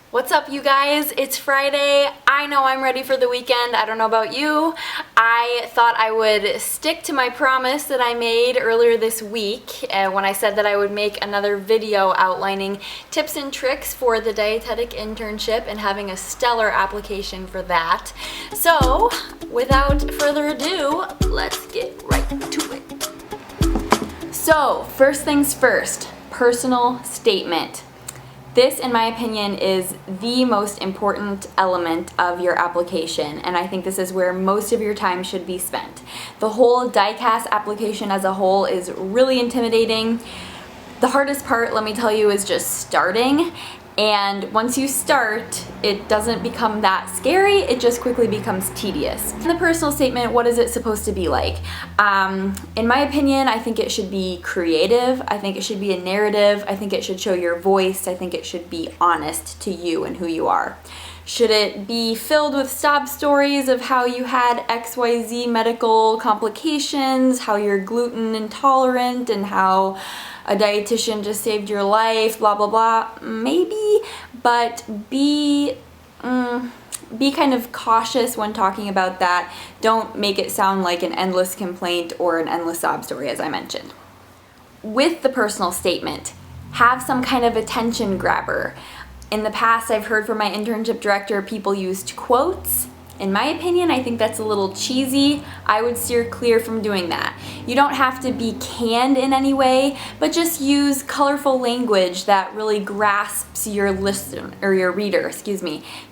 What's up, you guys? It's Friday. I know I'm ready for the weekend. I don't know about you. I thought I would stick to my promise that I made earlier this week when I said that I would make another video outlining tips and tricks for the dietetic internship and having a stellar application for that. So, without further ado, let's get right to it. So, first things first, personal statement. This, in my opinion, is the most important element of your application, and I think this is where most of your time should be spent. The whole DICAS application as a whole is really intimidating. The hardest part, let me tell you, is just starting. And once you start, it doesn't become that scary, it just quickly becomes tedious. In the personal statement, what is it supposed to be like? In my opinion, I think it should be creative, I think it should be a narrative, I think it should show your voice, I think it should be honest to you and who you are. Should it be filled with sob stories of how you had XYZ medical complications, how you're gluten intolerant, and how a dietitian just saved your life, blah, blah, blah? Maybe, but be kind of cautious when talking about that. Don't make it sound like an endless complaint or an endless sob story, as I mentioned. With the personal statement, have some kind of attention grabber. In the past, I've heard from my internship director, people used quotes. In my opinion, I think that's a little cheesy. I would steer clear from doing that. You don't have to be canned in any way, but just use colorful language that really grasps your listener, or your reader,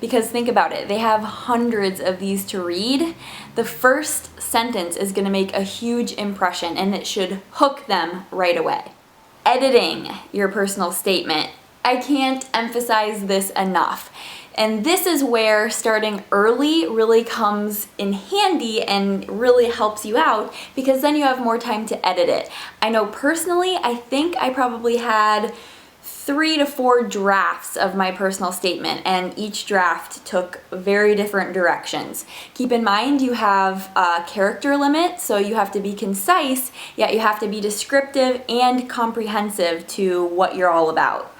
because think about it, they have hundreds of these to read. The first sentence is gonna make a huge impression and it should hook them right away. Editing your personal statement. I can't emphasize this enough. And this is where starting early really comes in handy and really helps you out, because then you have more time to edit it. I know personally, I think I probably had 3 to 4 drafts of my personal statement, and each draft took very different directions. Keep in mind you have a character limit, so you have to be concise, yet you have to be descriptive and comprehensive to what you're all about.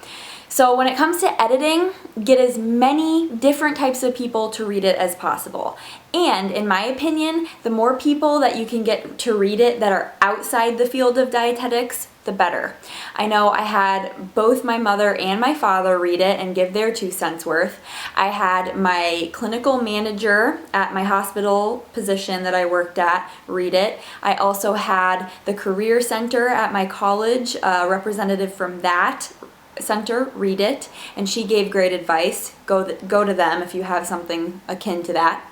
So when it comes to editing, get as many different types of people to read it as possible. And in my opinion, the more people that you can get to read it that are outside the field of dietetics, the better. I know I had both my mother and my father read it and give their 2 cents worth. I had my clinical manager at my hospital position that I worked at read it. I also had the career center at my college, a representative from that center read it, and she gave great advice. Go to them if you have something akin to that.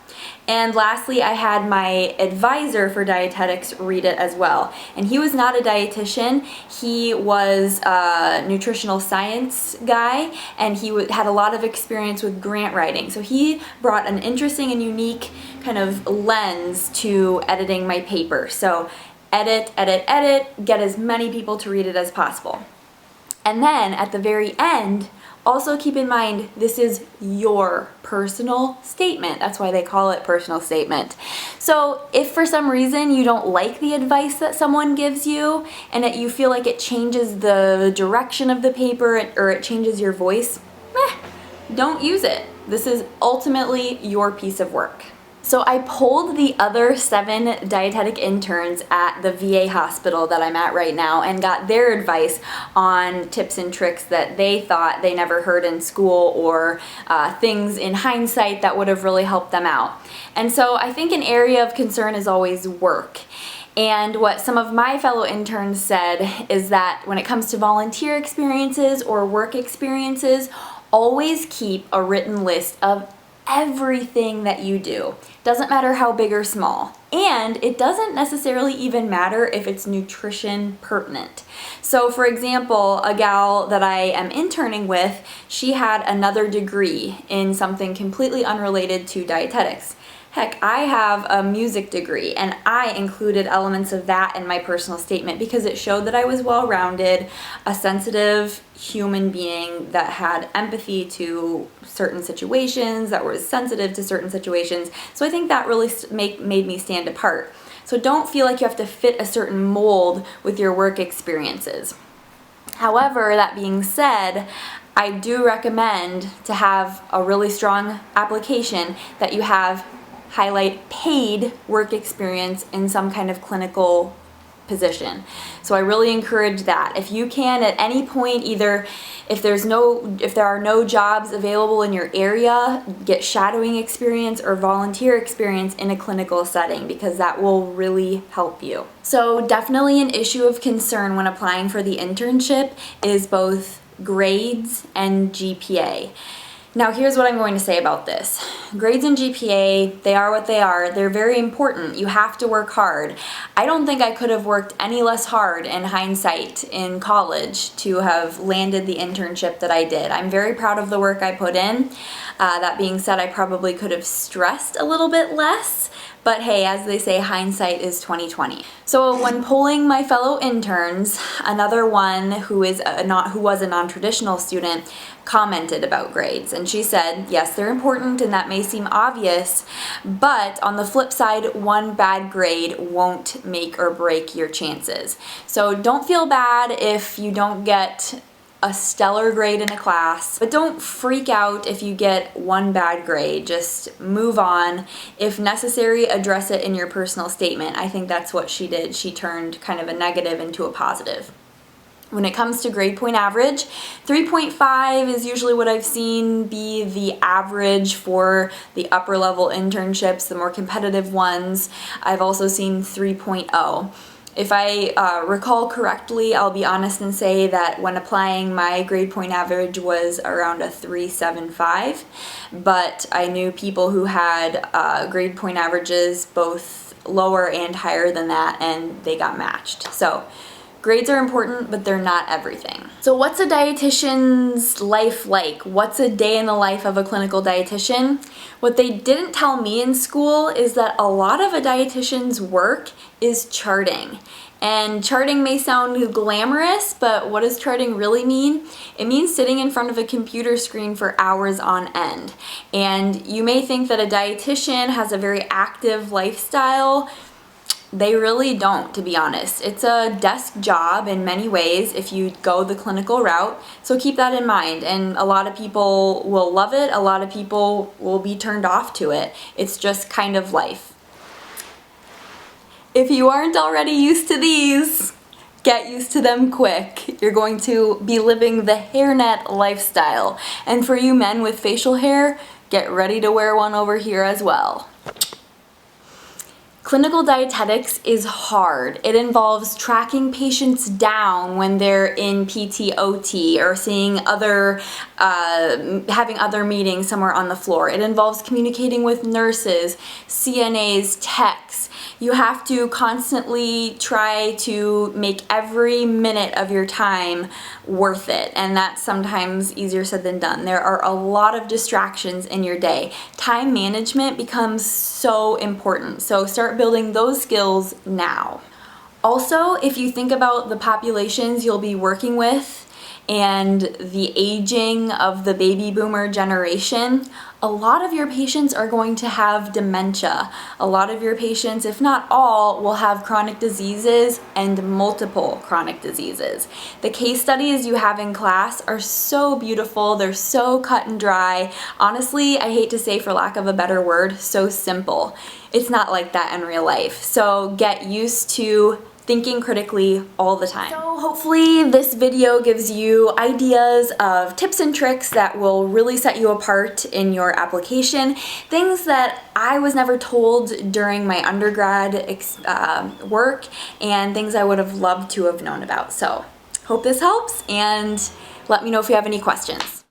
And lastly, I had my advisor for dietetics read it as well. And he was not a dietitian, he was a nutritional science guy, and he had a lot of experience with grant writing. So he brought an interesting and unique kind of lens to editing my paper. So edit, get as many people to read it as possible. And then at the very end, also keep in mind, this is your personal statement. That's why they call it personal statement. So if for some reason you don't like the advice that someone gives you and that you feel like it changes the direction of the paper or it changes your voice, don't use it. This is ultimately your piece of work. So I polled the other 7 dietetic interns at the VA hospital that I'm at right now and got their advice on tips and tricks that they thought they never heard in school, or things in hindsight that would have really helped them out. And so I think an area of concern is always work. And what some of my fellow interns said is that when it comes to volunteer experiences or work experiences, always keep a written list of everything that you do. Doesn't matter how big or small. And it doesn't necessarily even matter if it's nutrition pertinent. So for example, a gal that I am interning with, she had another degree in something completely unrelated to dietetics. Heck, I have a music degree, and I included elements of that in my personal statement because it showed that I was well-rounded, a sensitive human being that had empathy to certain situations, that was sensitive to certain situations. So I think that really made me stand apart. So don't feel like you have to fit a certain mold with your work experiences. However, that being said, I do recommend to have a really strong application that you have highlight paid work experience in some kind of clinical position. So I really encourage that. If you can at any point, either if there are no jobs available in your area, get shadowing experience or volunteer experience in a clinical setting, because that will really help you. So definitely an issue of concern when applying for the internship is both grades and GPA. Now here's what I'm going to say about this. Grades and GPA, they are what they are. They're very important. You have to work hard. I don't think I could have worked any less hard in hindsight in college to have landed the internship that I did. I'm very proud of the work I put in. That being said, I probably could have stressed a little bit less. But hey, as they say, hindsight is 20/20. So when polling my fellow interns, another one who was a non-traditional student commented about grades, and she said, yes, they're important and that may seem obvious, but on the flip side, one bad grade won't make or break your chances. So don't feel bad if you don't get a stellar grade in a class, but don't freak out if you get one bad grade. Just move on. If necessary, address it in your personal statement. I think that's what she did. She turned kind of a negative into a positive. When it comes to grade point average, 3.5 is usually what I've seen be the average for the upper level internships, the more competitive ones. I've also seen 3.0. If I recall correctly, I'll be honest and say that when applying, my grade point average was around a 3.75, but I knew people who had grade point averages both lower and higher than that, and they got matched. So grades are important, but they're not everything. So what's a dietitian's life like? What's a day in the life of a clinical dietitian? What they didn't tell me in school is that a lot of a dietitian's work is charting. And charting may sound glamorous, but what does charting really mean? It means sitting in front of a computer screen for hours on end. And you may think that a dietitian has a very active lifestyle. They really don't, to be honest. It's a desk job in many ways if you go the clinical route, so keep that in mind. And a lot of people will love it, a lot of people will be turned off to it. It's just kind of life. If you aren't already used to these, get used to them quick. You're going to be living the hairnet lifestyle. And for you men with facial hair, get ready to wear one over here as well. Clinical dietetics is hard. It involves tracking patients down when they're in PT/OT or seeing having other meetings somewhere on the floor. It involves communicating with nurses, CNAs, techs. You have to constantly try to make every minute of your time worth it, and that's sometimes easier said than done. There are a lot of distractions in your day. Time management becomes so important, so start building those skills now. Also, if you think about the populations you'll be working with and the aging of the baby boomer generation, a lot of your patients are going to have dementia. A lot of your patients, if not all, will have chronic diseases and multiple chronic diseases. The case studies you have in class are so beautiful. They're so cut and dry. Honestly, I hate to say, for lack of a better word, so simple. It's not like that in real life. So get used to thinking critically all the time. So hopefully this video gives you ideas of tips and tricks that will really set you apart in your application, things that I was never told during my undergrad work, and things I would have loved to have known about. So hope this helps, and let me know if you have any questions.